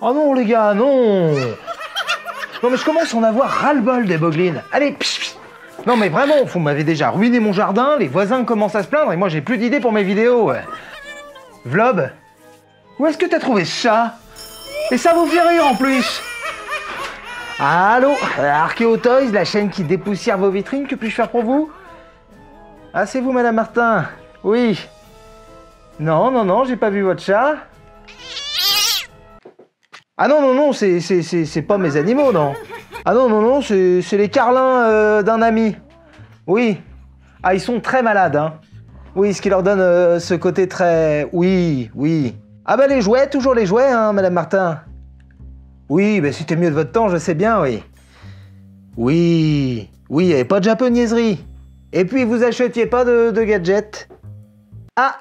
Oh non les gars, non. Non mais je commence à en avoir ras-le-bol des boglines. Allez, psh, psh. Non mais vraiment, vous m'avez déjà ruiné mon jardin, les voisins commencent à se plaindre et moi j'ai plus d'idées pour mes vidéos. Vlob, où est-ce que t'as trouvé ça? Et ça vous fait rire en plus. Allô, Archéo Toys, la chaîne qui dépoussière vos vitrines, que puis-je faire pour vous? Ah, c'est vous, Madame Martin? Oui. Non, non, non, j'ai pas vu votre chat. Ah non, non, non, c'est pas mes animaux, non. Ah non, non, non, c'est les carlins d'un ami. Oui. Ah, ils sont très malades, hein. Oui, ce qui leur donne ce côté très... Oui, oui. Ah bah les jouets, toujours les jouets, hein, Madame Martin. Oui, bah c'était mieux de votre temps, je sais bien, oui. Oui, oui, il n'y avait pas de japonaiserie. Et puis, vous achetiez pas de gadgets. Ah,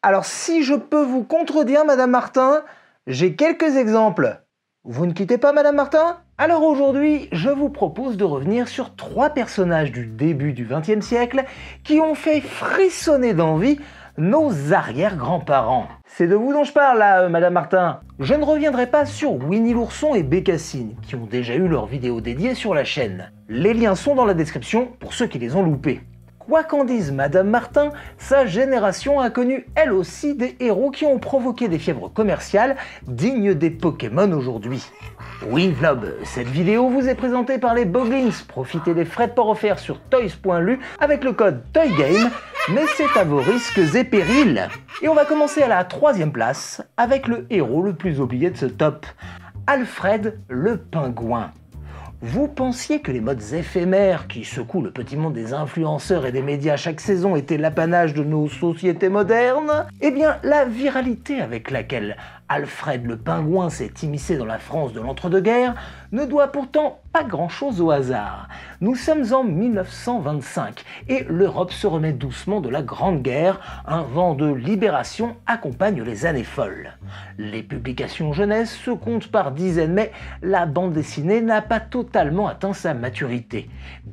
alors si je peux vous contredire, Madame Martin, j'ai quelques exemples. Vous ne quittez pas, Madame Martin? Alors aujourd'hui, je vous propose de revenir sur 3 personnages du début du XXe siècle qui ont fait frissonner d'envie nos arrière-grands-parents. C'est de vous dont je parle là, Madame Martin. Je ne reviendrai pas sur Winnie l'ourson et Bécassine, qui ont déjà eu leurs vidéos dédiées sur la chaîne. Les liens sont dans la description pour ceux qui les ont loupés. Quoi qu'en dise Madame Martin, sa génération a connu elle aussi des héros qui ont provoqué des fièvres commerciales dignes des Pokémon aujourd'hui. Oui Vlob, cette vidéo vous est présentée par les Boglins. Profitez des frais de port offerts sur toys.lu avec le code TOYGAME, mais c'est à vos risques et périls. Et on va commencer à la 3e place avec le héros le plus oublié de ce top, Alfred le Pingouin. Vous pensiez que les modes éphémères qui secouent le petit monde des influenceurs et des médias chaque saison étaient l'apanage de nos sociétés modernes? Eh bien, la viralité avec laquelle Alfred le Pingouin s'est immiscé dans la France de l'entre-deux-guerres ne doit pourtant pas grand-chose au hasard. Nous sommes en 1925 et l'Europe se remet doucement de la Grande Guerre. Un vent de libération accompagne les années folles. Les publications jeunesse se comptent par dizaines, mais la bande dessinée n'a pas totalement atteint sa maturité.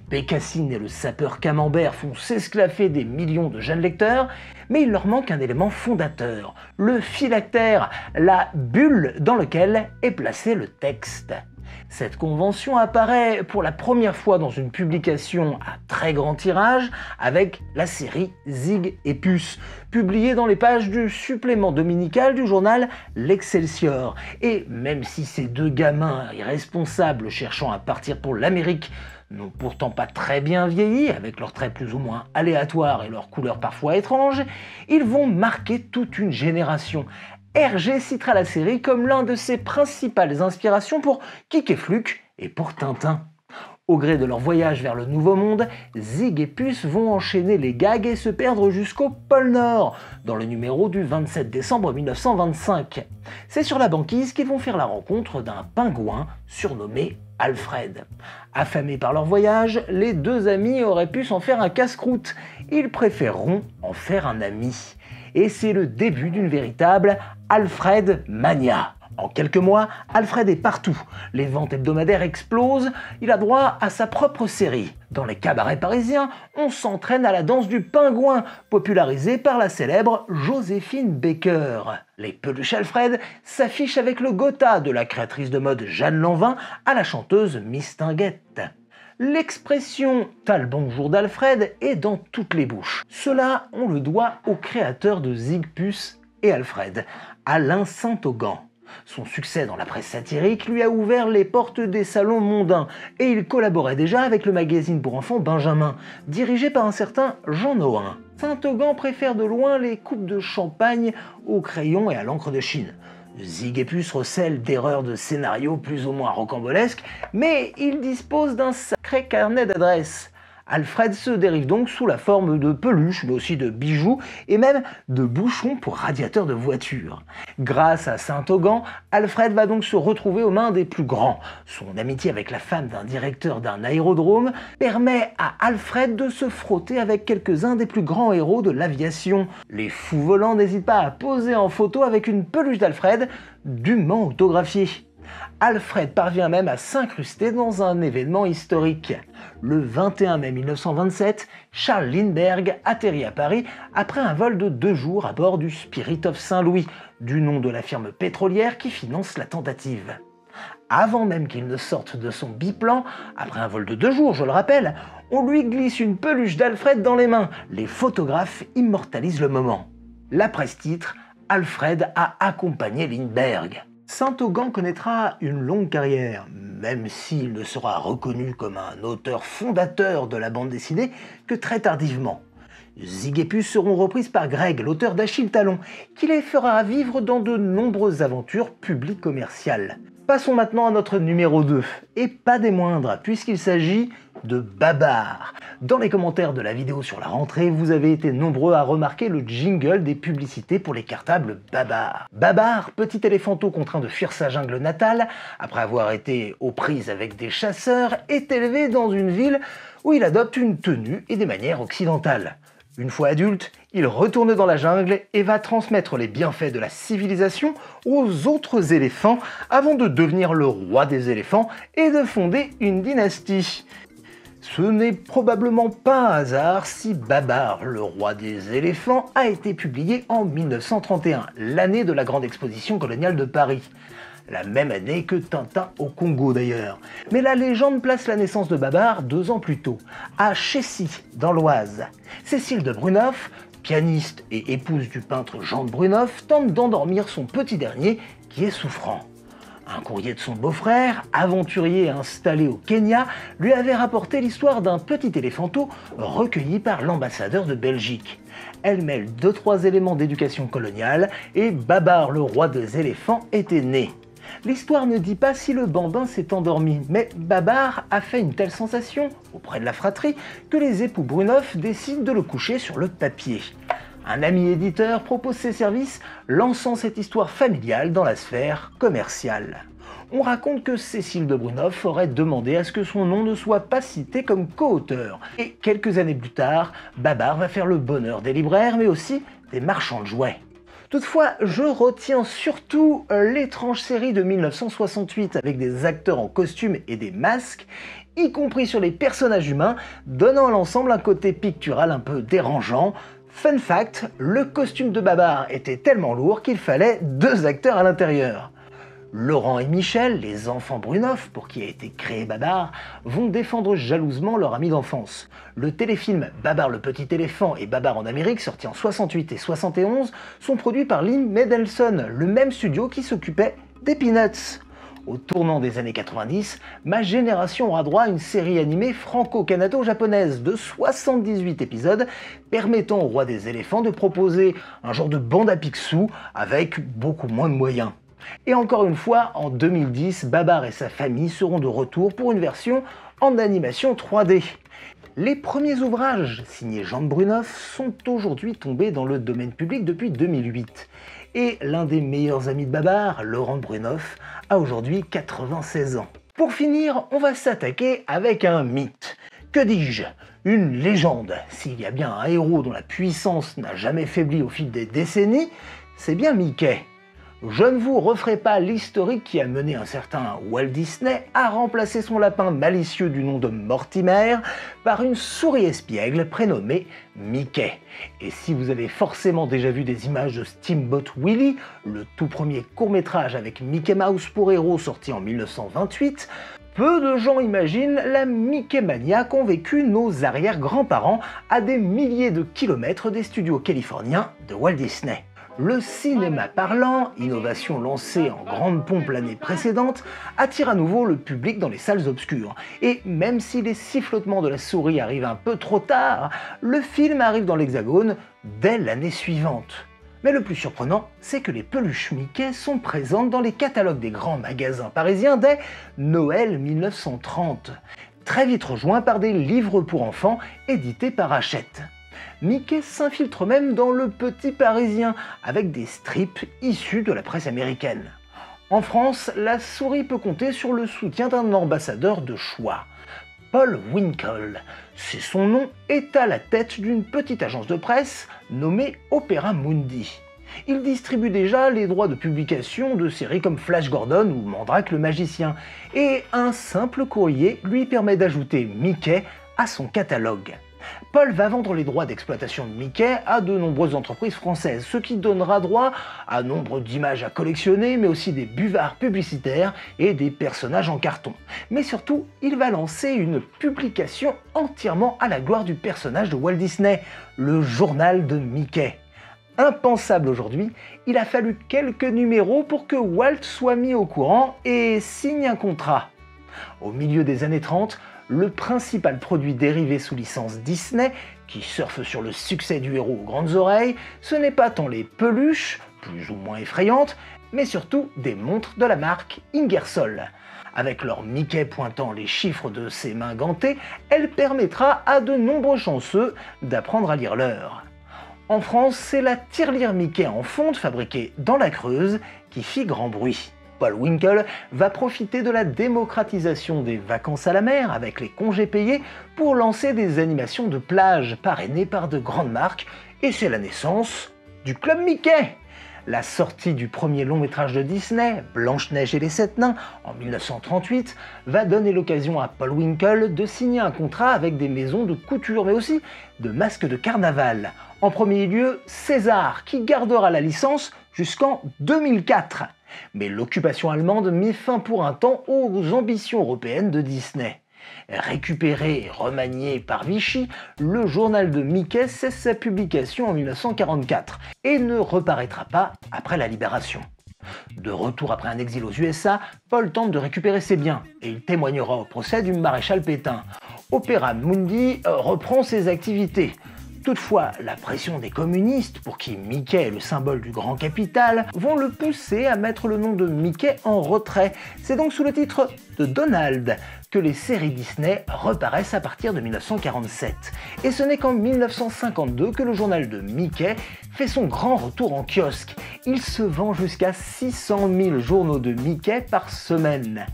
Bécassine et le sapeur Camembert font s'esclaffer des millions de jeunes lecteurs, mais il leur manque un élément fondateur, le phylactère, la bulle dans laquelle est placé le texte. Cette convention apparaît pour la première fois dans une publication à très grand tirage avec la série Zig et Puce, publiée dans les pages du supplément dominical du journal L'Excelsior. Et même si ces 2 gamins irresponsables cherchant à partir pour l'Amérique n'ont pourtant pas très bien vieilli, avec leurs traits plus ou moins aléatoires et leurs couleurs parfois étranges, ils vont marquer toute une génération. Hergé citera la série comme l'un de ses principales inspirations pour Kick et Fluke et pour Tintin. Au gré de leur voyage vers le Nouveau Monde, Zig et Puce vont enchaîner les gags et se perdre jusqu'au pôle Nord, dans le numéro du 27 décembre 1925. C'est sur la banquise qu'ils vont faire la rencontre d'un pingouin surnommé Alfred. Affamés par leur voyage, les 2 amis auraient pu s'en faire un casse-croûte. Ils préféreront en faire un ami. Et c'est le début d'une véritable Alfred Mania. En quelques mois, Alfred est partout. Les ventes hebdomadaires explosent, il a droit à sa propre série. Dans les cabarets parisiens, on s'entraîne à la danse du pingouin, popularisée par la célèbre Joséphine Baker. Les peluches Alfred s'affichent avec le Gotha, de la créatrice de mode Jeanne Lanvin à la chanteuse Mistinguett. L'expression « t'as le bonjour d'Alfred » est dans toutes les bouches. Cela, on le doit au créateur de Zig, Puce et Alfred, Alain Saint-Augan. Son succès dans la presse satirique lui a ouvert les portes des salons mondains et il collaborait déjà avec le magazine pour enfants Benjamin, dirigé par un certain Jean Nohain. Saint-Augan préfère de loin les coupes de champagne au crayon et à l'encre de Chine. Zig et Puce recèlent d'erreurs de scénario plus ou moins rocambolesques, mais il dispose d'un sacré carnet d'adresses. Alfred se dérive donc sous la forme de peluches, mais aussi de bijoux et même de bouchons pour radiateurs de voitures. Grâce à Saint-Augan, Alfred va donc se retrouver aux mains des plus grands. Son amitié avec la femme d'un directeur d'un aérodrome permet à Alfred de se frotter avec quelques-uns des plus grands héros de l'aviation. Les fous volants n'hésitent pas à poser en photo avec une peluche d'Alfred dûment autographiée. Alfred parvient même à s'incruster dans un événement historique. Le 21 mai 1927, Charles Lindbergh atterrit à Paris après un vol de 2 jours à bord du Spirit of Saint-Louis, du nom de la firme pétrolière qui finance la tentative. Avant même qu'il ne sorte de son biplan, après un vol de 2 jours, je le rappelle, on lui glisse une peluche d'Alfred dans les mains. Les photographes immortalisent le moment. La presse titre « Alfred a accompagné Lindbergh ». Saint-Augan connaîtra une longue carrière, même s'il ne sera reconnu comme un auteur fondateur de la bande dessinée que très tardivement. Zig et Puce seront reprises par Greg, l'auteur d'Achille Talon, qui les fera vivre dans de nombreuses aventures publiques commerciales. Passons maintenant à notre numéro 2, et pas des moindres, puisqu'il s'agit de Babar. Dans les commentaires de la vidéo sur la rentrée, vous avez été nombreux à remarquer le jingle des publicités pour les cartables Babar. Babar, petit éléphanteau contraint de fuir sa jungle natale, après avoir été aux prises avec des chasseurs, est élevé dans une ville où il adopte une tenue et des manières occidentales. Une fois adulte, il retourne dans la jungle et va transmettre les bienfaits de la civilisation aux autres éléphants avant de devenir le roi des éléphants et de fonder une dynastie. Ce n'est probablement pas un hasard si Babar, le roi des éléphants, a été publié en 1931, l'année de la grande exposition coloniale de Paris. La même année que Tintin au Congo d'ailleurs. Mais la légende place la naissance de Babar 2 ans plus tôt, à Chessy, dans l'Oise. Cécile de Brunehauf, pianiste et épouse du peintre Jean de Brunehauf, tente d'endormir son petit dernier qui est souffrant. Un courrier de son beau-frère, aventurier installé au Kenya, lui avait rapporté l'histoire d'un petit éléphanteau recueilli par l'ambassadeur de Belgique. Elle mêle 2-3 éléments d'éducation coloniale et Babar, le roi des éléphants, était né. L'histoire ne dit pas si le bambin s'est endormi, mais Babar a fait une telle sensation auprès de la fratrie que les époux Brunehauf décident de le coucher sur le papier. Un ami éditeur propose ses services, lançant cette histoire familiale dans la sphère commerciale. On raconte que Cécile de Brunehauf aurait demandé à ce que son nom ne soit pas cité comme co-auteur. Et quelques années plus tard, Babar va faire le bonheur des libraires, mais aussi des marchands de jouets. Toutefois, je retiens surtout l'étrange série de 1968 avec des acteurs en costume et des masques, y compris sur les personnages humains, donnant à l'ensemble un côté pictural un peu dérangeant. Fun fact, le costume de Babar était tellement lourd qu'il fallait 2 acteurs à l'intérieur. Laurent et Michel, les enfants Brunehauf, pour qui a été créé Babar, vont défendre jalousement leur ami d'enfance. Le téléfilm Babar le petit éléphant et Babar en Amérique, sorti en 68 et 71, sont produits par Lynn Mendelsohn, le même studio qui s'occupait des Peanuts. Au tournant des années 90, ma génération aura droit à une série animée franco-canado-japonaise de 78 épisodes, permettant au roi des éléphants de proposer un genre de bande à Picsou avec beaucoup moins de moyens. Et encore une fois, en 2010, Babar et sa famille seront de retour pour une version en animation 3D. Les premiers ouvrages, signés Jean de Brunehauf, sont aujourd'hui tombés dans le domaine public depuis 2008. Et l'un des meilleurs amis de Babar, Laurent de Brunehauf, a aujourd'hui 96 ans. Pour finir, on va s'attaquer avec un mythe. Que dis-je? Une légende. S'il y a bien un héros dont la puissance n'a jamais faibli au fil des décennies, c'est bien Mickey. Je ne vous referai pas l'historique qui a mené un certain Walt Disney à remplacer son lapin malicieux du nom de Mortimer par une souris espiègle prénommée Mickey. Et si vous avez forcément déjà vu des images de Steamboat Willie, le tout premier court-métrage avec Mickey Mouse pour héros sorti en 1928, peu de gens imaginent la Mickey-mania qu'ont vécu nos arrière-grands-parents à des milliers de kilomètres des studios californiens de Walt Disney. Le cinéma parlant, innovation lancée en grande pompe l'année précédente, attire à nouveau le public dans les salles obscures. Et même si les sifflotements de la souris arrivent un peu trop tard, le film arrive dans l'Hexagone dès l'année suivante. Mais le plus surprenant, c'est que les peluches Mickey sont présentes dans les catalogues des grands magasins parisiens dès Noël 1930, très vite rejoints par des livres pour enfants édités par Hachette. Mickey s'infiltre même dans le Petit Parisien, avec des strips issus de la presse américaine. En France, la souris peut compter sur le soutien d'un ambassadeur de choix. Paul Winkle, c'est son nom, est à la tête d'une petite agence de presse nommée Opéra Mundi. Il distribue déjà les droits de publication de séries comme Flash Gordon ou Mandrake le magicien, et un simple courrier lui permet d'ajouter Mickey à son catalogue. Paul va vendre les droits d'exploitation de Mickey à de nombreuses entreprises françaises, ce qui donnera droit à nombre d'images à collectionner, mais aussi des buvards publicitaires et des personnages en carton. Mais surtout, il va lancer une publication entièrement à la gloire du personnage de Walt Disney, le journal de Mickey. Impensable aujourd'hui, il a fallu quelques numéros pour que Walt soit mis au courant et signe un contrat. Au milieu des années 30, le principal produit dérivé sous licence Disney, qui surfe sur le succès du héros aux grandes oreilles, ce n'est pas tant les peluches, plus ou moins effrayantes, mais surtout des montres de la marque Ingersoll. Avec leur Mickey pointant les chiffres de ses mains gantées, elle permettra à de nombreux chanceux d'apprendre à lire l'heure. En France, c'est la tirelire Mickey en fonte fabriquée dans la Creuse qui fit grand bruit. Paul Winkel va profiter de la démocratisation des vacances à la mer avec les congés payés pour lancer des animations de plage parrainées par de grandes marques, et c'est la naissance du Club Mickey. La sortie du premier long métrage de Disney, Blanche-Neige et les Sept Nains, en 1938, va donner l'occasion à Paul Winkel de signer un contrat avec des maisons de couture, mais aussi de masques de carnaval. En premier lieu, César, qui gardera la licence jusqu'en 2004. Mais l'occupation allemande mit fin pour un temps aux ambitions européennes de Disney. Récupéré et remanié par Vichy, le journal de Mickey cesse sa publication en 1944 et ne reparaîtra pas après la Libération. De retour après un exil aux USA, Paul tente de récupérer ses biens et il témoignera au procès du maréchal Pétain. Opéra Mundi reprend ses activités. Toutefois, la pression des communistes, pour qui Mickey est le symbole du grand capital, vont le pousser à mettre le nom de Mickey en retrait. C'est donc sous le titre de Donald que les séries Disney reparaissent à partir de 1947. Et ce n'est qu'en 1952 que le journal de Mickey fait son grand retour en kiosque. Il se vend jusqu'à 600 000 journaux de Mickey par semaine.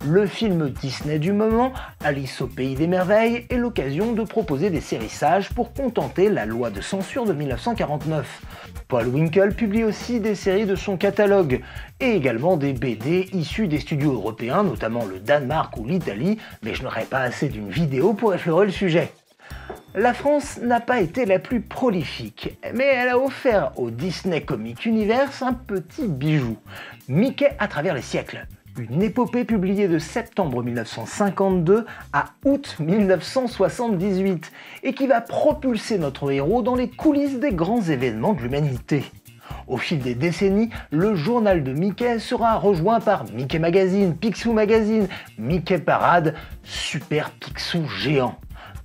Le film Disney du moment, Alice au pays des merveilles, est l'occasion de proposer des séries sages pour contenter la loi de censure de 1949. Paul Winkel publie aussi des séries de son catalogue, et également des BD issus des studios européens, notamment le Danemark ou l'Italie, mais je n'aurai pas assez d'une vidéo pour effleurer le sujet. La France n'a pas été la plus prolifique, mais elle a offert au Disney Comic Universe un petit bijou, Mickey à travers les siècles. Une épopée publiée de septembre 1952 à août 1978 et qui va propulser notre héros dans les coulisses des grands événements de l'humanité. Au fil des décennies, le journal de Mickey sera rejoint par Mickey Magazine, Picsou Magazine, Mickey Parade, Super Picsou Géant.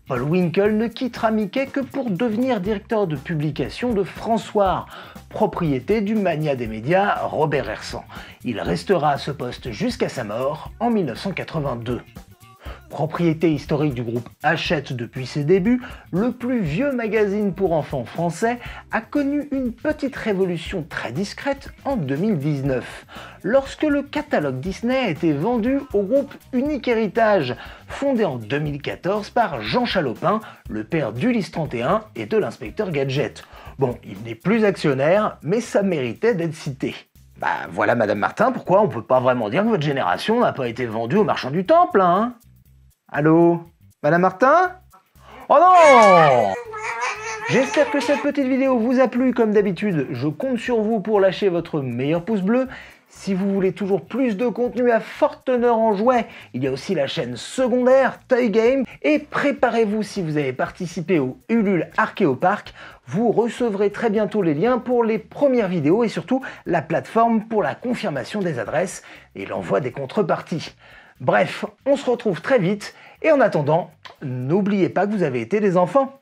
Paul Winkel ne quittera Mickey que pour devenir directeur de publication de François, propriété du magnat des médias Robert Hersan. Il restera à ce poste jusqu'à sa mort en 1982. Propriété historique du groupe Hachette depuis ses débuts, le plus vieux magazine pour enfants français a connu une petite révolution très discrète en 2019, lorsque le catalogue Disney a été vendu au groupe Unique Héritage, fondé en 2014 par Jean Chalopin, le père d'Ulysse 31 et de l'inspecteur Gadget. Bon, il n'est plus actionnaire, mais ça méritait d'être cité. Bah voilà Madame Martin, pourquoi on peut pas vraiment dire que votre génération n'a pas été vendue aux marchands du temple, hein? Allô? Madame Martin? Oh non! J'espère que cette petite vidéo vous a plu. Comme d'habitude, je compte sur vous pour lâcher votre meilleur pouce bleu. Si vous voulez toujours plus de contenu à forte teneur en jouets, il y a aussi la chaîne secondaire Toy Game. Et préparez-vous, si vous avez participé au Ulule Archéopark, vous recevrez très bientôt les liens pour les premières vidéos et surtout la plateforme pour la confirmation des adresses et l'envoi des contreparties. Bref, on se retrouve très vite et en attendant, n'oubliez pas que vous avez été des enfants.